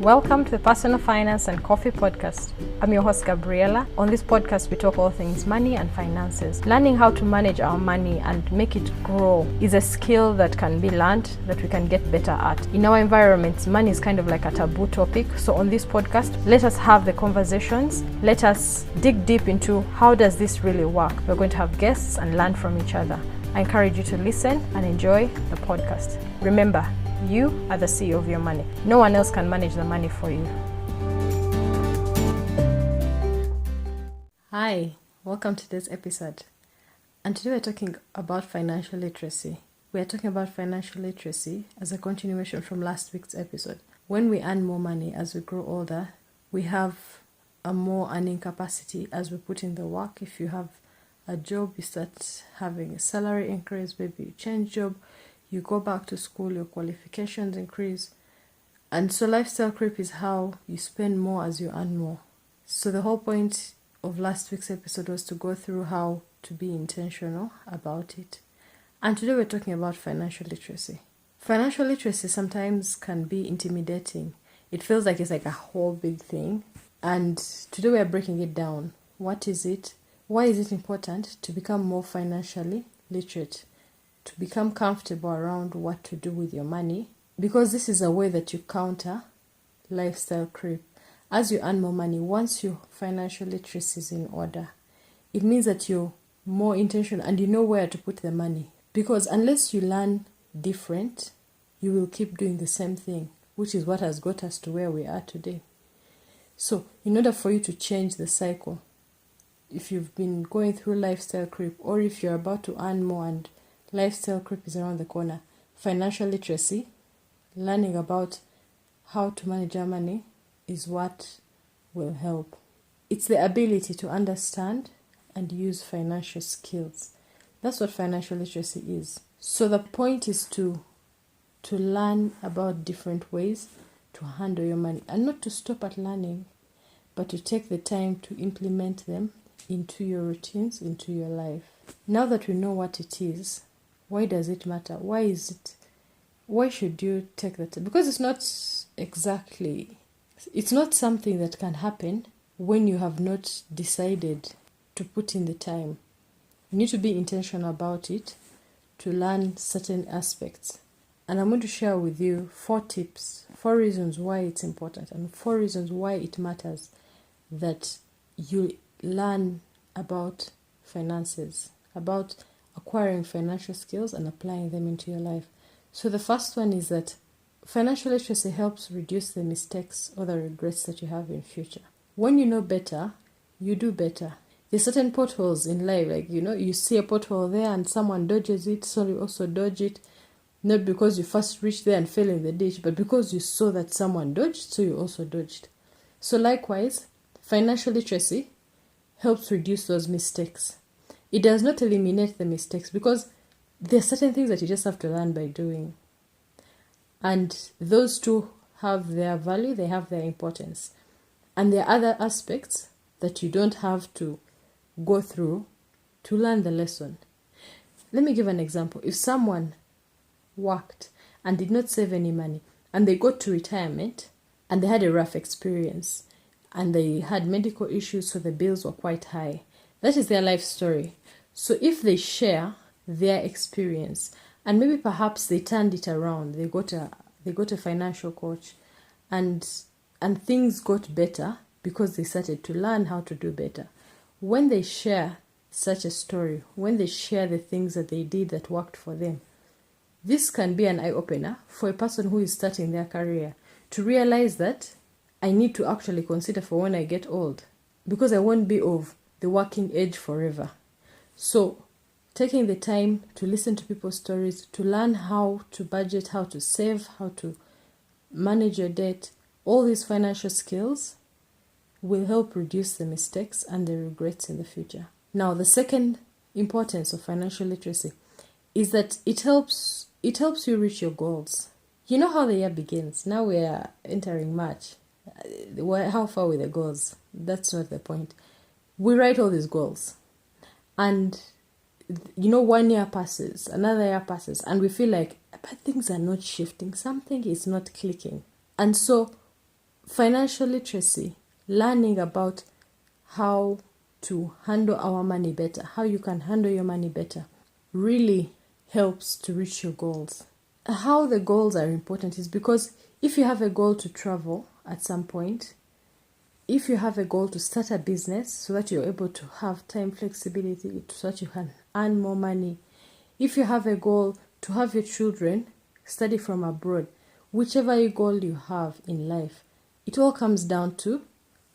Welcome to the Personal Finance and Coffee Podcast. I'm your host, Gabriela. On this podcast, we talk all things money and finances. Learning how to manage our money and make it grow is a skill that can be learned, that we can get better at. In our environments, money is kind of like a taboo topic. So on this podcast, let us have the conversations. Let us dig deep into how does this really work. We're going to have guests and learn from each other. I encourage you to listen and enjoy the podcast. Remember, you are the CEO of your money. No one else can manage the money for you. Hi, welcome to this episode. And today we're talking about financial literacy. We are talking about financial literacy as a continuation from last week's episode. When we earn more money as we grow older, we have a more earning capacity as we put in the work. If you have a job, you start having a salary increase, maybe you change job, you go back to school, your qualifications increase. And so lifestyle creep is how you spend more as you earn more. So the whole point of last week's episode was to go through how to be intentional about it. And today we're talking about financial literacy. Financial literacy sometimes can be intimidating. It feels like it's like a whole big thing. And today we're breaking it down. What is it? Why is it important to become more financially literate? To become comfortable around what to do with your money, because this is a way that you counter lifestyle creep. As you earn more money, once your financial literacy is in order, it means that you're more intentional and you know where to put the money. Because unless you learn different, you will keep doing the same thing, which is what has got us to where we are today. So in order for you to change the cycle, if you've been going through lifestyle creep, or if you're about to earn more and lifestyle creep is around the corner, financial literacy, learning about how to manage your money is what will help. It's the ability to understand and use financial skills. That's what financial literacy is. So the point is to learn about different ways to handle your money, and not to stop at learning, but to take the time to implement them into your routines, into your life. Now that we know what it is, why does it matter? Why should you take that? Because it's not something that can happen when you have not decided to put in the time. You need to be intentional about it to learn certain aspects. And I'm going to share with you 4 tips, 4 reasons why it's important, and 4 reasons why it matters that you learn about finances, about acquiring financial skills and applying them into your life. So the first one is that financial literacy helps reduce the mistakes or the regrets that you have in future. When you know better, you do better. There's certain potholes in life, like, you see a pothole there and someone dodges it, so you also dodge it. Not because you first reached there and fell in the ditch, but because you saw that someone dodged, so you also dodged. So likewise, financial literacy helps reduce those mistakes. It does not eliminate the mistakes, because there are certain things that you just have to learn by doing. And those two have their value, they have their importance. And there are other aspects that you don't have to go through to learn the lesson. Let me give an example. If someone worked and did not save any money, and they got to retirement and they had a rough experience, and they had medical issues, so the bills were quite high, that is their life story. So if they share their experience, and maybe perhaps they turned it around, they got a financial coach, and things got better because they started to learn how to do better. When they share such a story, when they share the things that they did that worked for them, this can be an eye-opener for a person who is starting their career to realize that I need to actually consider for when I get old, because I won't be of the working age forever. So taking the time to listen to people's stories, to learn how to budget, how to save, how to manage your debt, all these financial skills will help reduce the mistakes and the regrets in the future. Now, the second importance of financial literacy is that it helps you reach your goals. You know how the year begins. Now we are entering March. How far with the goals? That's not the point. We write all these goals. And 1 year passes, another year passes, and we feel like, but things are not shifting. Something is not clicking. And so financial literacy, learning about how to handle our money better, how you can handle your money better, really helps to reach your goals. How the goals are important is because if you have a goal to travel at some point, if you have a goal to start a business so that you're able to have time flexibility so that you can earn more money, if you have a goal to have your children study from abroad, whichever goal you have in life, it all comes down to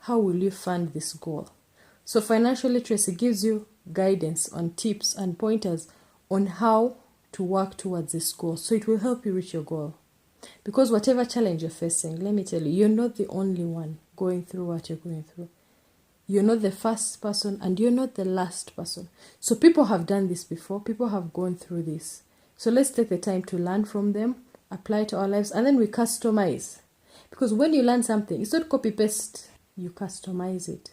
how will you fund this goal. So financial literacy gives you guidance on tips and pointers on how to work towards this goal. So it will help you reach your goal. Because whatever challenge you're facing, let me tell you, you're not the only one going through what you're going through. You're not the first person and you're not the last person. So people have done this before. People have gone through this. So let's take the time to learn from them, apply to our lives, and then we customize. Because when you learn something, it's not copy-paste. You customize it.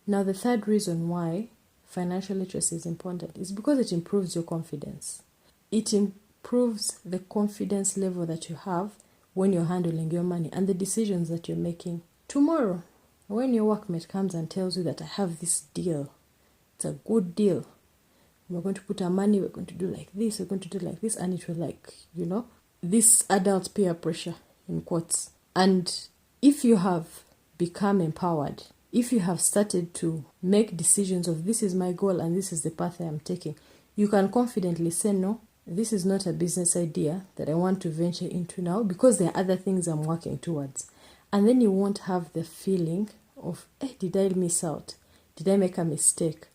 Now, the third reason why financial literacy is important is because it improves your confidence. It improves the confidence level that you have when you're handling your money and the decisions that you're making. Tomorrow, when your workmate comes and tells you that I have this deal, it's a good deal, we're going to put our money, we're going to do like this, we're going to do like this, and it will like, this adult peer pressure in quotes. And if you have become empowered, if you have started to make decisions of this is my goal and this is the path I am taking, you can confidently say, no, this is not a business idea that I want to venture into now because there are other things I'm working towards. And then you won't have the feeling of, did I miss out? Did I make a mistake?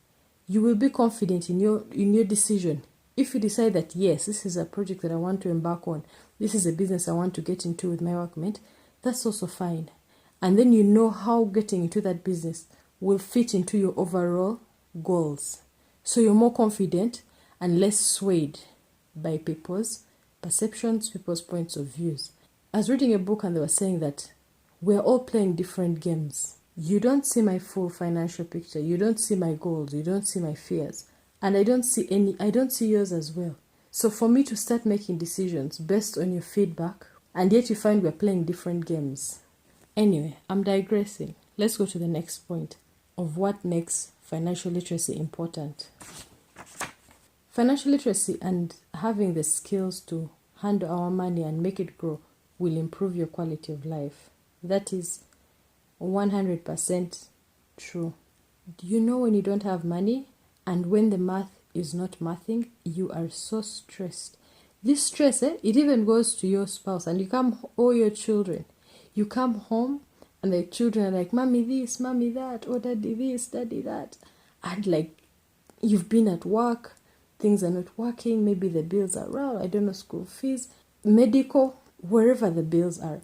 You will be confident in your decision. If you decide that, yes, this is a project that I want to embark on, this is a business I want to get into with my workmate, that's also fine. And then you know how getting into that business will fit into your overall goals. So you're more confident and less swayed by people's perceptions, people's points of views. I was reading a book and they were saying that we're all playing different games. You don't see my full financial picture. You don't see my goals. You don't see my fears. And I don't see yours as well. So for me to start making decisions based on your feedback, and yet you find we're playing different games. Anyway, I'm digressing. Let's go to the next point of what makes financial literacy important. Financial literacy and having the skills to handle our money and make it grow will improve your quality of life. That is 100% true. Do you know when you don't have money and when the math is not mathing, you are so stressed. This stress, it even goes to your spouse and you come, or your children. You come home and the children are like, mommy this, mommy that, oh daddy this, daddy that. And like, you've been at work, things are not working, maybe the bills are wrong, I don't know, school fees, medical, wherever the bills are.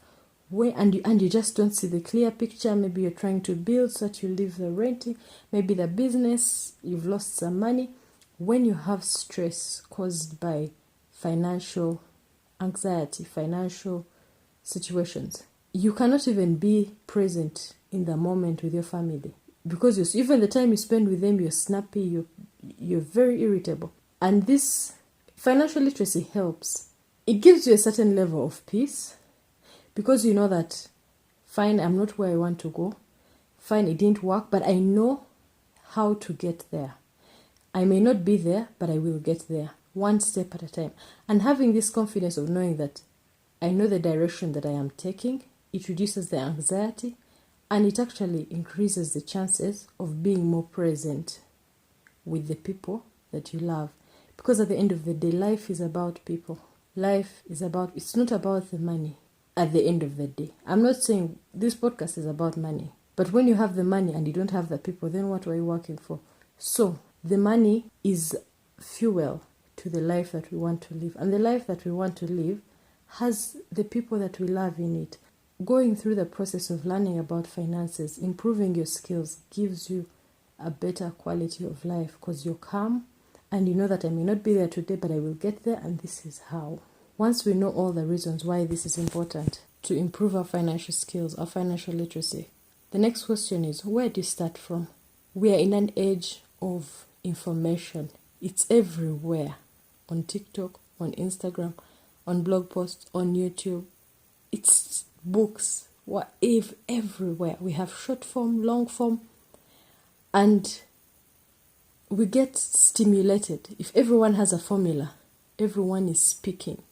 And you just don't see the clear picture. Maybe you're trying to build so that you leave the renting. Maybe the business, you've lost some money. When you have stress caused by financial anxiety, financial situations, you cannot even be present in the moment with your family. Because even the time you spend with them, you're snappy, you're very irritable. And this financial literacy helps. It gives you a certain level of peace. Because you know that, fine, I'm not where I want to go. Fine, it didn't work, but I know how to get there. I may not be there, but I will get there, one step at a time. And having this confidence of knowing that I know the direction that I am taking, it reduces the anxiety, and it actually increases the chances of being more present with the people that you love. Because at the end of the day, life is about people. It's not about the money. At the end of the day, I'm not saying this podcast is about money, but when you have the money and you don't have the people, then what are you working for? So the money is fuel to the life that we want to live, and the life that we want to live has the people that we love in it. Going through the process of learning about finances, improving your skills, gives you a better quality of life because you're calm and you know that I may not be there today, but I will get there, and this is how. Once we know all the reasons why this is important to improve our financial skills, our financial literacy, the next question is, where do you start from? We are in an age of information. It's everywhere. On TikTok, on Instagram, on blog posts, on YouTube. It's books. What if everywhere we have short form, long form, and we get stimulated? If everyone has a formula, everyone is speaking,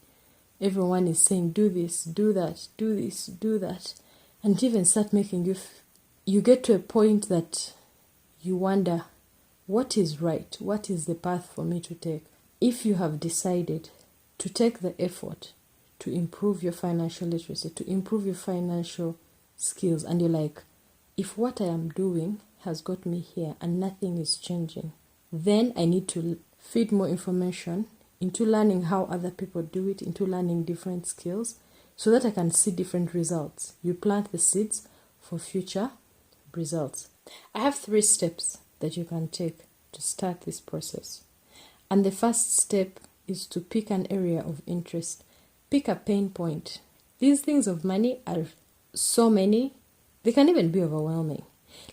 everyone is saying, do this, do that, do this, do that, and even start making you get to a point that you wonder, what is right? What is the path for me to take? If you have decided to take the effort to improve your financial literacy, to improve your financial skills, and you're like, if what I am doing has got me here and nothing is changing, then I need to feed more information into learning how other people do it, into learning different skills, so that I can see different results. You plant the seeds for future results. I have 3 steps that you can take to start this process. And the first step is to pick an area of interest. Pick a pain point. These things of money are so many, they can even be overwhelming.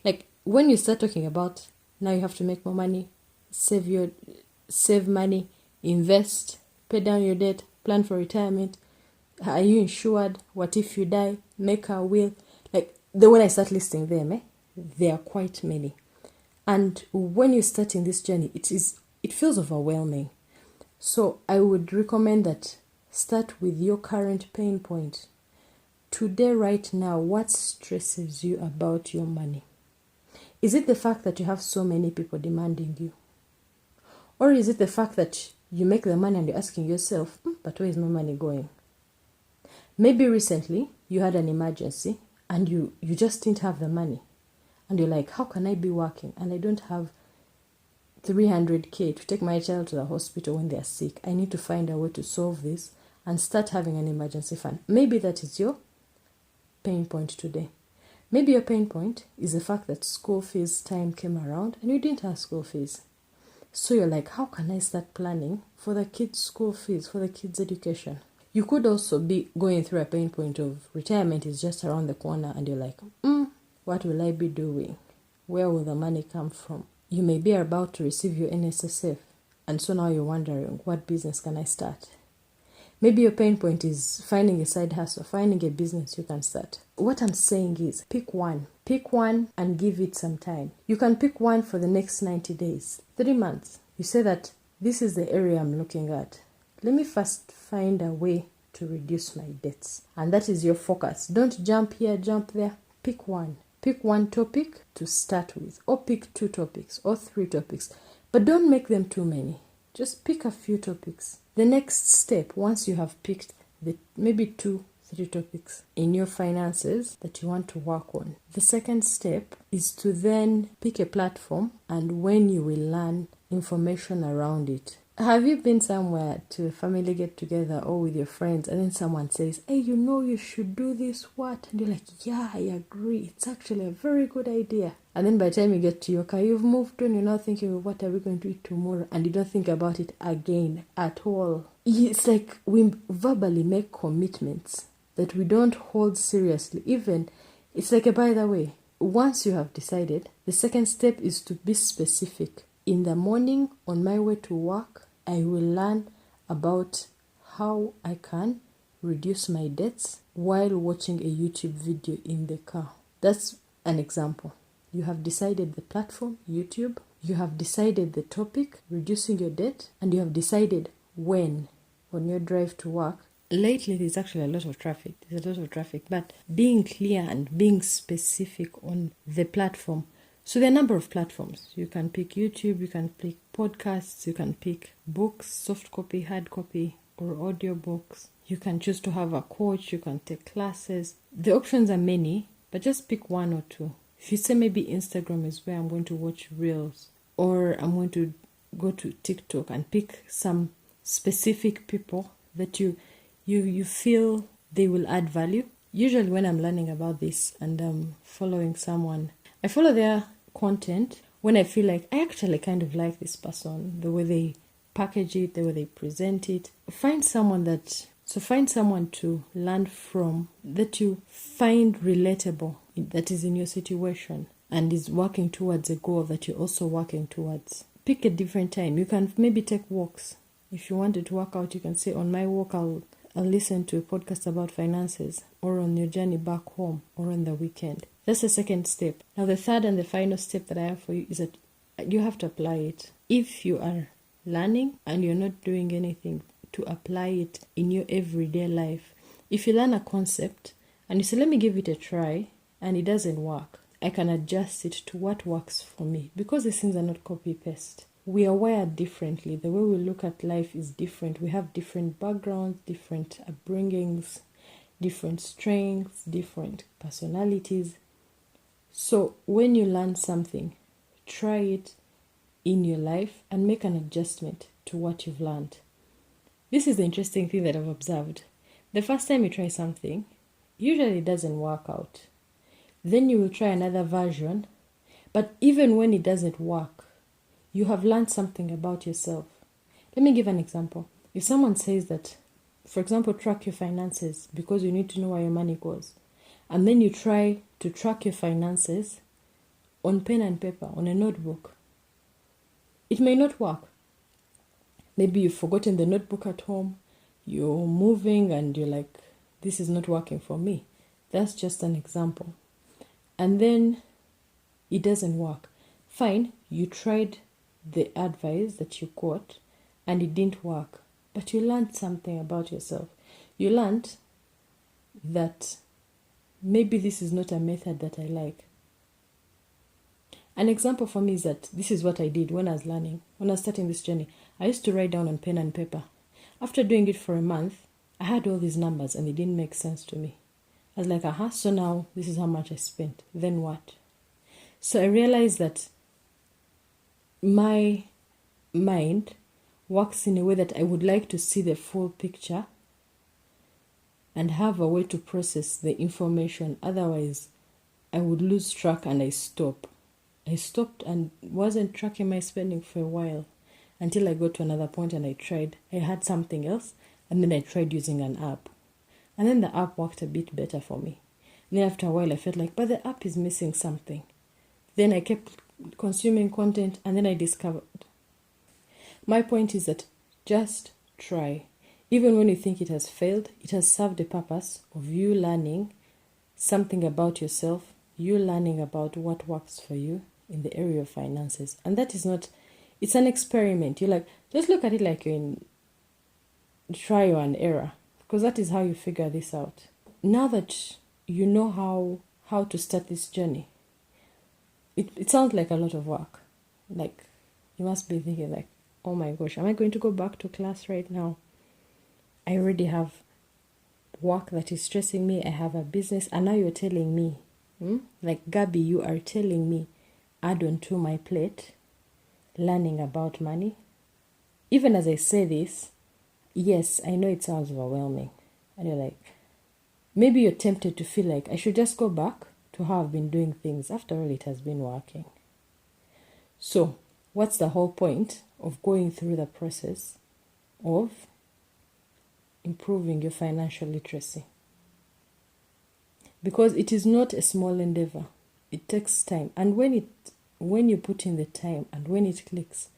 Like when you start talking about, now you have to make more money, save money, invest, pay down your debt, plan for retirement, are you insured, what if you die, make a will. Like when I start listing them, there are quite many. And when you're starting this journey, it feels overwhelming. So I would recommend that start with your current pain point. Today, right now, what stresses you about your money? Is it the fact that you have so many people demanding you? Or is it the fact that you make the money and you're asking yourself, but where is my money going? Maybe recently you had an emergency and you just didn't have the money. And you're like, how can I be working and I don't have 300k to take my child to the hospital when they're sick? I need to find a way to solve this and start having an emergency fund. Maybe that is your pain point today. Maybe your pain point is the fact that school fees time came around and you didn't have school fees. So you're like, how can I start planning for the kids' school fees, for the kids' education? You could also be going through a pain point of retirement is just around the corner and you're like, what will I be doing? Where will the money come from? You may be about to receive your NSSF, and so now you're wondering, what business can I start? Maybe your pain point is finding a side hustle, finding a business you can start. What I'm saying is, pick one and give it some time. You can pick one for the next 90 days, 3 months. You say that this is the area I'm looking at. Let me first find a way to reduce my debts. And that is your focus. Don't jump here, jump there. Pick one. Pick one topic to start with, or pick 2 topics or 3 topics. But don't make them too many. Just pick a few topics. The next step, once you have picked maybe 2, 3 topics in your finances that you want to work on, the second step is to then pick a platform and when you will learn information around it. Have you been somewhere to a family get-together or with your friends and then someone says, hey, you should do this, what? And you're like, yeah, I agree. It's actually a very good idea. And then by the time you get to your car, you've moved on, you're not thinking, what are we going to eat tomorrow? And you don't think about it again at all. It's like we verbally make commitments that we don't hold seriously. Even, it's like by the way, once you have decided, the second step is to be specific. In the morning, on my way to work, I will learn about how I can reduce my debts while watching a YouTube video in the car. That's an example. You have decided the platform, YouTube. You have decided the topic, reducing your debt. And you have decided when, on your drive to work. Lately, there's actually a lot of traffic. But being clear and being specific on the platform. So there are a number of platforms. You can pick YouTube, you can pick podcasts, you can pick books, soft copy, hard copy, or audiobooks. You can choose to have a coach, you can take classes. The options are many, but just pick 1 or 2. If you say maybe Instagram is where I'm going to watch reels, or I'm going to go to TikTok and pick some specific people that you feel they will add value. Usually when I'm learning about this and I'm following someone, I follow their content when I feel like I actually kind of like this person, the way they package it, the way they present it. Find someone to learn from that you find relatable, that is in your situation and is working towards a goal that you're also working towards. Pick a different time. You can maybe take walks. If you wanted to work out, you can say on my walk I'll and listen to a podcast about finances, or on your journey back home, or on the weekend. That's the second step. Now, the third and the final step that I have for you is that you have to apply it. If you are learning and you're not doing anything to apply it in your everyday life, if you learn a concept and you say, let me give it a try, and it doesn't work, I can adjust it to what works for me, because these things are not copy-paste. We are wired differently. The way we look at life is different. We have different backgrounds, different upbringings, different strengths, different personalities. So when you learn something, try it in your life and make an adjustment to what you've learned. This is the interesting thing that I've observed. The first time you try something, usually it doesn't work out. Then you will try another version, but even when it doesn't work, you have learned something about yourself. Let me give an example. If someone says that, for example, track your finances because you need to know where your money goes, and then you try to track your finances on pen and paper, on a notebook, it may not work. Maybe you've forgotten the notebook at home, you're moving and you're like, this is not working for me. That's just an example. And then it doesn't work. Fine, you tried the advice that you got and it didn't work, but you learned something about yourself. You learned that maybe this is not a method that I like. An example for me is that this is what I did when I was learning, when I was starting this journey. I used to write down on pen and paper. After doing it for a month, I had all these numbers and they didn't make sense to me. I was like, so now this is how much I spent. Then what? So I realized that my mind works in a way that I would like to see the full picture and have a way to process the information. Otherwise, I would lose track and I stopped and wasn't tracking my spending for a while until I got to another point and I had something else, and then I tried using an app. And then the app worked a bit better for me. And then after a while I felt like, but the app is missing something. Then I kept consuming content and then I discovered. My point is that just try. Even when you think it has failed, it has served the purpose of you learning something about yourself, you learning about what works for you in the area of finances. And that is not, it's an experiment. You just look at it like you're in trial and error, because that is how you figure this out. Now that you know how to start this journey, it sounds like a lot of work. Like, you must be thinking like, oh my gosh, am I going to go back to class right now? I already have work that is stressing me. I have a business, and now you're telling me, like Gabby, you are telling me, add on to my plate, learning about money. Even as I say this, yes, I know it sounds overwhelming. And you're like, maybe you're tempted to feel like I should just go back to how I've been doing things. After all, it has been working. So, what's the whole point of going through the process of improving your financial literacy? Because it is not a small endeavor. It takes time. And when you put in the time and when it clicks,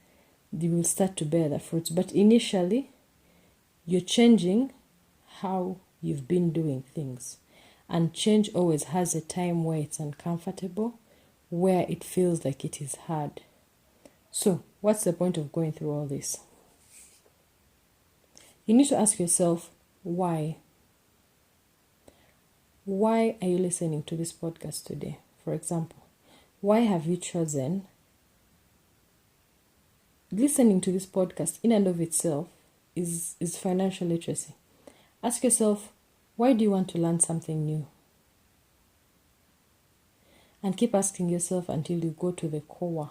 you will start to bear the fruits. But initially, you're changing how you've been doing things. And change always has a time where it's uncomfortable, where it feels like it is hard. So, what's the point of going through all this? You need to ask yourself, why? Why are you listening to this podcast today? For example, why have you chosen listening to this podcast in and of itself is financial literacy? Ask yourself, why do you want to learn something new? And keep asking yourself until you go to the core.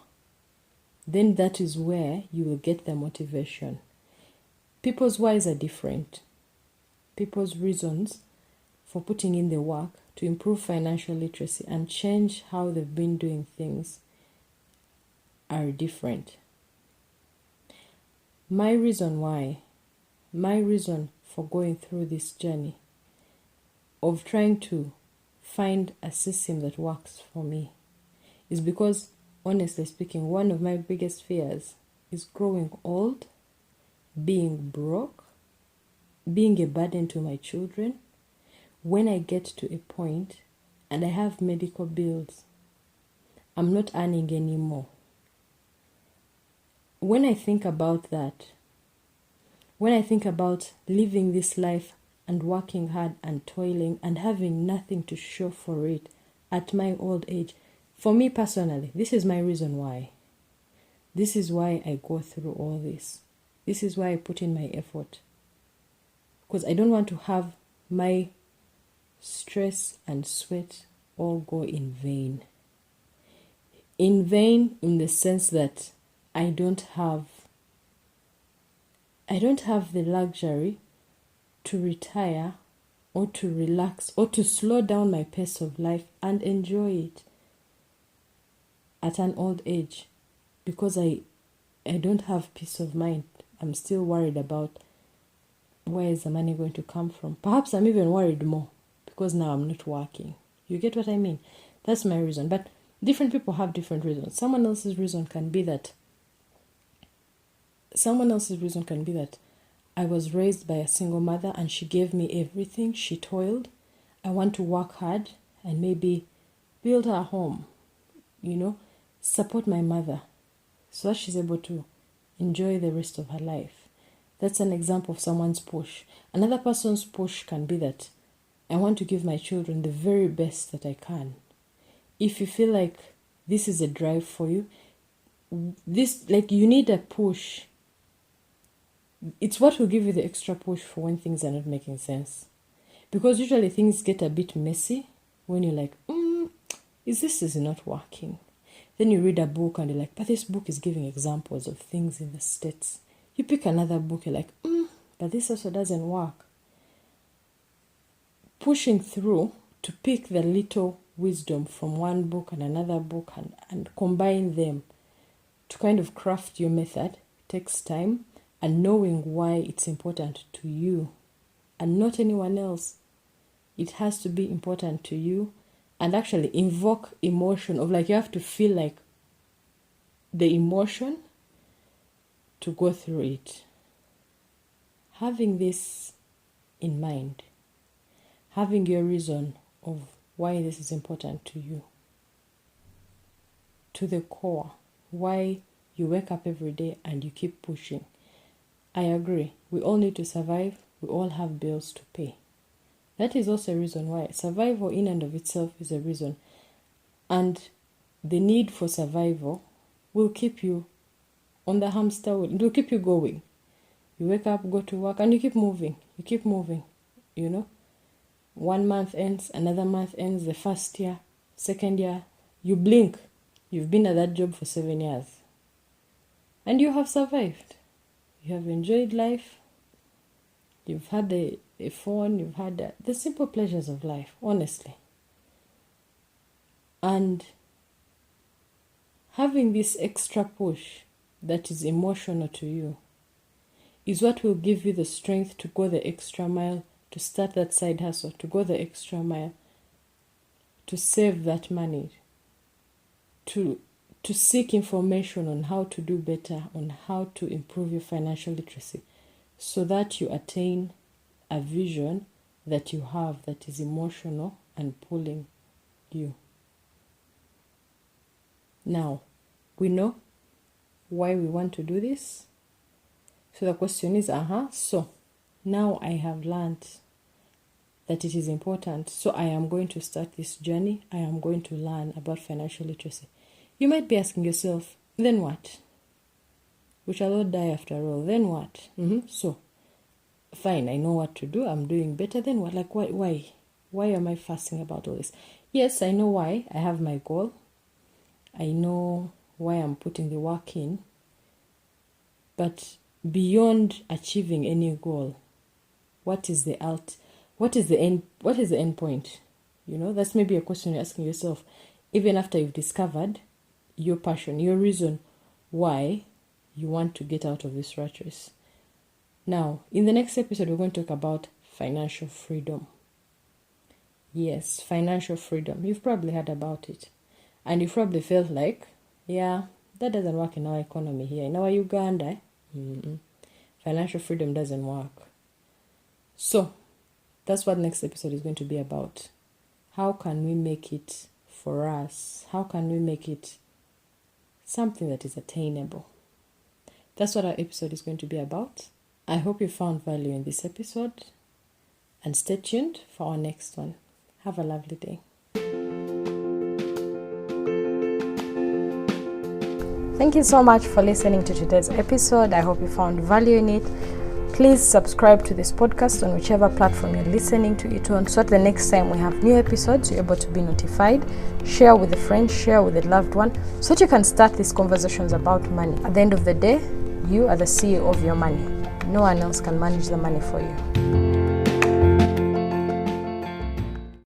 Then that is where you will get the motivation. People's whys are different. People's reasons for putting in the work to improve financial literacy and change how they've been doing things are different. My reason for going through this journey of trying to find a system that works for me is because, honestly speaking, one of my biggest fears is growing old, being broke, being a burden to my children when I get to a point and I have medical bills. I'm not earning anymore. When I think about that, when I think about living this life and working hard and toiling and having nothing to show for it at my old age, for me personally, this is my reason why. This is why I go through all this. This is why I put in my effort. Because I don't want to have my stress and sweat all go in vain. In vain in the sense that I don't have the luxury to retire or to relax or to slow down my pace of life and enjoy it at an old age, because I don't have peace of mind. I'm still worried about where is the money going to come from. Perhaps I'm even worried more because now I'm not working. You get what I mean? That's my reason. But different people have different reasons. Someone else's reason can be that I was raised by a single mother and she gave me everything. She toiled. I want to work hard and maybe build her home, support my mother so that she's able to enjoy the rest of her life. That's an example of someone's push. Another person's push can be that I want to give my children the very best that I can. If you feel like this is a drive for you, you need a push. It's what will give you the extra push for when things are not making sense. Because usually things get a bit messy when you're like, this is not working. Then you read a book and you're like, but this book is giving examples of things in the States. You pick another book, you're like, but this also doesn't work. Pushing through to pick the little wisdom from one book and another book and combine them to kind of craft your method takes time, and knowing why it's important to you and not anyone else. It has to be important to you and actually invoke emotion of you have to feel like the emotion to go through it. Having this in mind, having your reason of why this is important to you, to the core, why you wake up every day and you keep pushing. I agree, we all need to survive, we all have bills to pay. That is also a reason why survival in and of itself is a reason. And the need for survival will keep you on the hamster wheel. It will keep you going. You wake up, go to work, and you keep moving. 1 month ends, another month ends, the first year, second year. You blink. You've been at that job for 7 years. And you have survived. You have enjoyed life. You've had a phone. You've had the simple pleasures of life, honestly. And having this extra push that is emotional to you is what will give you the strength to go the extra mile, to start that side hustle, to go the extra mile, to save that money, to seek information on how to do better, on how to improve your financial literacy, so that you attain a vision that you have that is emotional and pulling you. Now, we know why we want to do this. So the question is, so now I have learned that it is important. So I am going to start this journey. I am going to learn about financial literacy. You might be asking yourself, then what? We shall all die after all. Then what? So, fine, I know what to do. I'm doing better. Then what? Why? Why am I fussing about all this? Yes, I know why. I have my goal. I know why I'm putting the work in. But beyond achieving any goal, what is the end point? That's maybe a question you're asking yourself, even after you've discovered your passion, your reason why you want to get out of this rat race. Now, in the next episode, we're going to talk about financial freedom. Yes, financial freedom. You've probably heard about it. And you probably felt like, that doesn't work in our economy here. In our Uganda, financial freedom doesn't work. So that's what next episode is going to be about. How can we make it for us? How can we make it something that is attainable? That's what our episode is going to be about. I hope you found value in this episode, and stay tuned for our next one. Have a lovely day. Thank you so much for listening to today's episode. I hope you found value in it. Please subscribe to this podcast on whichever platform you're listening to it on, so that the next time we have new episodes, you're able to be notified. Share with a friend, share with a loved one, so that you can start these conversations about money. At the end of the day, you are the CEO of your money. No one else can manage the money for you.